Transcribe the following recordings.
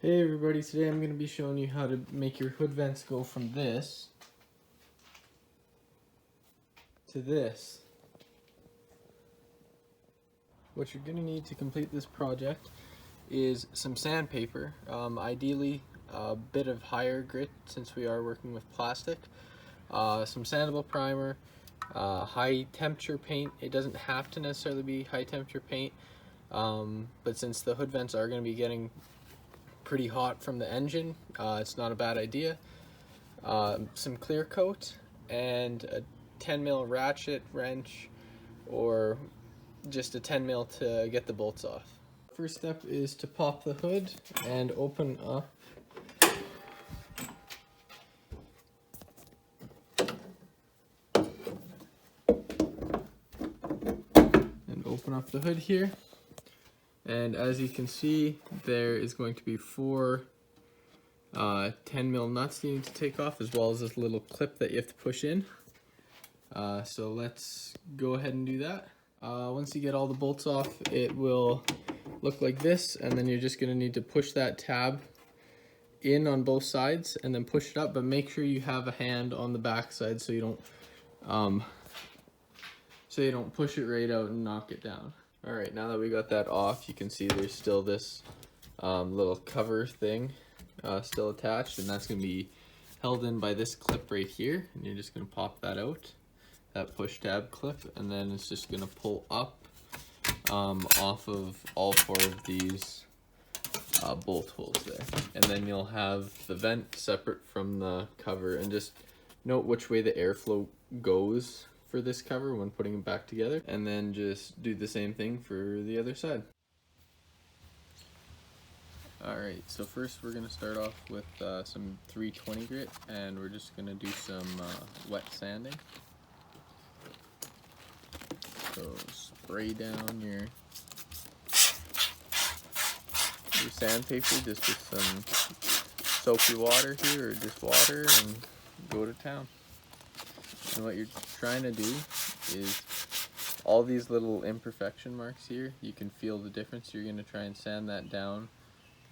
Hey everybody, today I'm going to be showing you how to make your hood vents go from this to this. What you're going to need to complete this project is some sandpaper, ideally a bit of higher grit since we are working with plastic, some sandable primer, high temperature paint. It doesn't have to necessarily be high temperature paint, but since the hood vents are going to be getting pretty hot from the engine, it's not a bad idea. Some clear coat and a 10 mil ratchet wrench, or just a 10 mil to get the bolts off. First step is to pop the hood and open up the hood here. And as you can see, there is going to be four 10 mil nuts you need to take off, as well as this little clip that you have to push in. So let's go ahead and do that. Once you get all the bolts off, it will look like this, and then you're just going to need to push that tab in on both sides and then push it up, but make sure you have a hand on the back side so you don't push it right out and knock it down. Alright, now that we got that off, you can see there's still this little cover thing still attached, and that's going to be held in by this clip right here, and you're just going to pop that out, that push tab clip, and then it's just going to pull up off of all four of these bolt holes there, and then you'll have the vent separate from the cover. And just note which way the airflow goes for this cover when putting them back together, and then just do the same thing for the other side. Alright, so first we're going to start off with some 320 grit, and we're just going to do some wet sanding. So spray down your sandpaper just with some soapy water here, or just water, and go to town. And what you're trying to do is all these little imperfection marks here, you can feel the difference. You're going to try and sand that down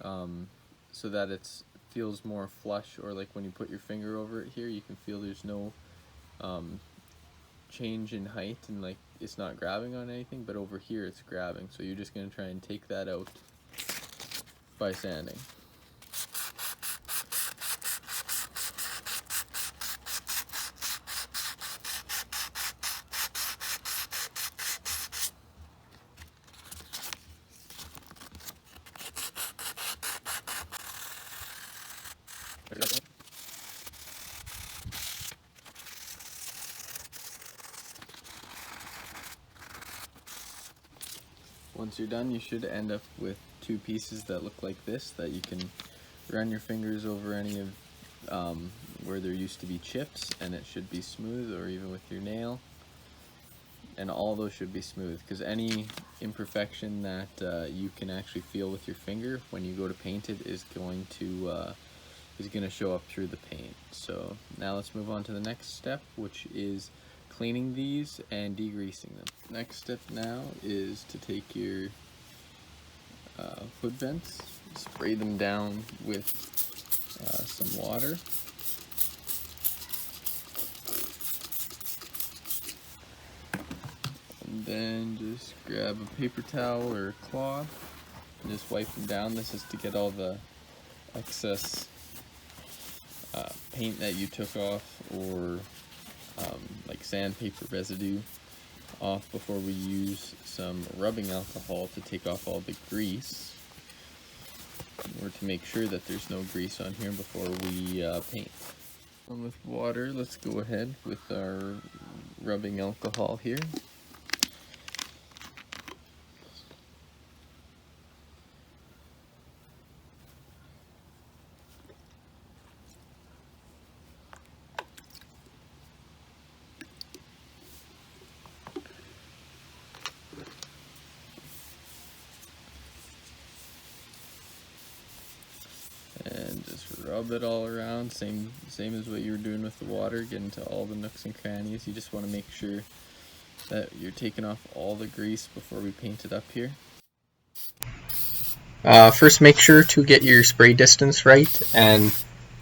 so that it feels more flush, or like when you put your finger over it here, you can feel there's no change in height, and like it's not grabbing on anything, but over here it's grabbing. So you're just going to try and take that out by sanding. Once you're done, you should end up with two pieces that look like this, that you can run your fingers over any of where there used to be chips, and it should be smooth, or even with your nail, and all those should be smooth, because any imperfection that you can actually feel with your finger when you go to paint it is going to show up through the paint. So now let's move on to the next step, which is cleaning these and degreasing them. Next step now is to take your hood vents, spray them down with some water, and then just grab a paper towel or a cloth and just wipe them down. This is to get all the excess paint that you took off, or like sandpaper residue off, before we use some rubbing alcohol to take off all the grease, or to make sure that there's no grease on here before we paint. And with water, let's go ahead with our rubbing alcohol here. And just rub it all around, same as what you were doing with the water. Get into all the nooks and crannies. You just want to make sure that you're taking off all the grease before we paint it up here. First, make sure to get your spray distance right and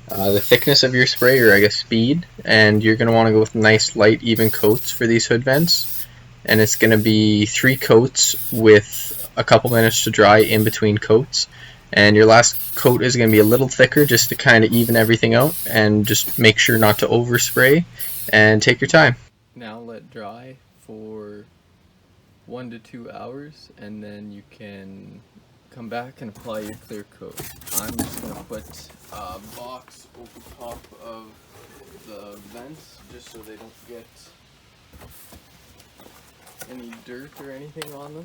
the thickness of your spray, or I guess speed, and you're going to want to go with nice light even coats for these hood vents, and it's going to be 3 coats with a couple minutes to dry in between coats, and your last coat is going to be a little thicker just to kind of even everything out, and just make sure not to overspray and take your time. Now let dry for 1 to 2 hours, and then you can come back and apply your clear coat. I'm just going to put a box over top of the vents just so they don't get any dirt or anything on them.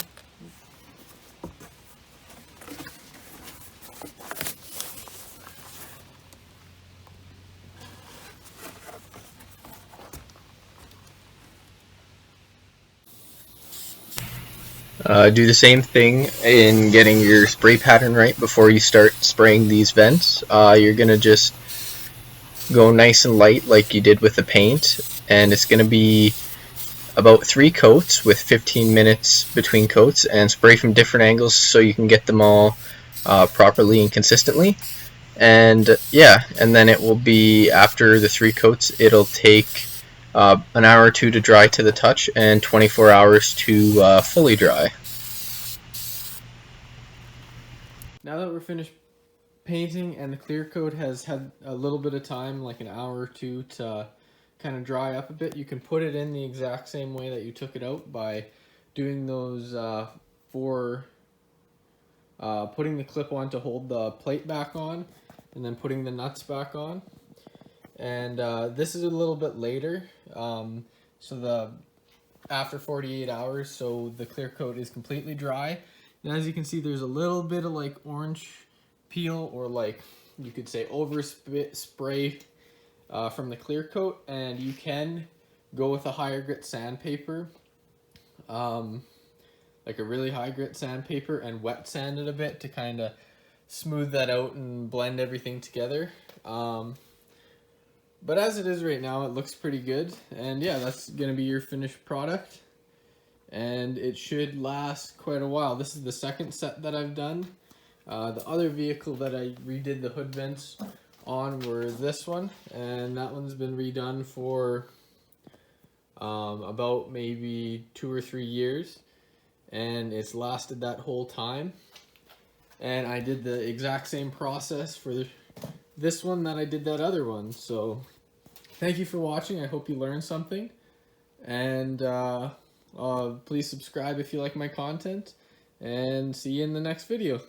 Do the same thing in getting your spray pattern right before you start spraying these vents. You're going to just go nice and light like you did with the paint, and it's going to be about 3 coats with 15 minutes between coats, and spray from different angles so you can get them all properly and consistently. And yeah, and then it will be, after the 3 coats, it'll take an hour or 2 to dry to the touch and 24 hours to fully dry. Now that we're finished painting and the clear coat has had a little bit of time, like an hour or 2, to kind of dry up a bit, you can put it in the exact same way that you took it out by doing those putting the clip on to hold the plate back on, and then putting the nuts back on. And this is a little bit later, so after 48 hours, so the clear coat is completely dry. And as you can see, there's a little bit of like orange peel, or like you could say spray from the clear coat, and you can go with a higher grit sandpaper, like a really high grit sandpaper, and wet sand it a bit to kind of smooth that out and blend everything together. But as it is right now, it looks pretty good, and yeah, that's gonna be your finished product, and it should last quite a while. This is the second set that I've done. The other vehicle that I redid the hood vents on were this one, and that one's been redone for about maybe 2 or 3 years, and it's lasted that whole time. And I did the exact same process for this one that I did that other one. So thank you for watching. I hope you learned something, and please subscribe if you like my content, and see you in the next video.